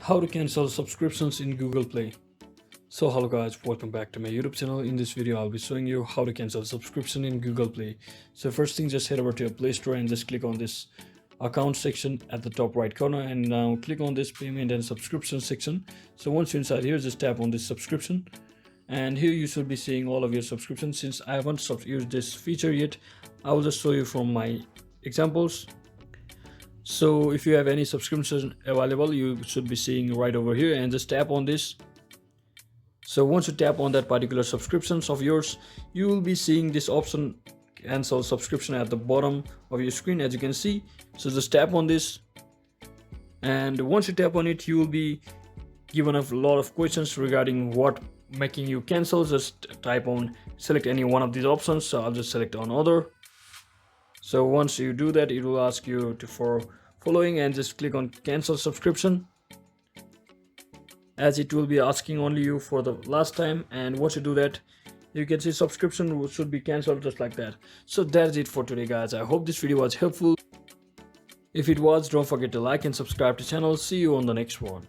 How to cancel subscriptions in Google Play. So hello guys, welcome back to my YouTube channel. In this video I'll be showing you how to cancel subscription in Google Play. So first thing, just head over to your Play Store and just click on this account section at the top right corner, and now click on this payment and subscription section. So once you're inside here, just tap on this subscription, and here you should be seeing all of your subscriptions. Since I haven't used this feature yet, I will just show you from my examples. So if you have any subscriptions available, you should be seeing right over here, and just tap on this. So once you tap on that particular subscriptions of yours, you will be seeing this option cancel subscription at the bottom of your screen, as you can see. So just tap on this, and once you tap on it, you will be given a lot of questions regarding what making you cancel. Just select any one of these options. So I'll just select on other. So once you do that, it will ask you for following, and just click on cancel subscription, as it will be asking only you for the last time. And once you do that, you can see subscription should be cancelled, just like that. So that's it for today guys. I hope this video was helpful. If it was, don't forget to like and subscribe to the channel. See you on the next one.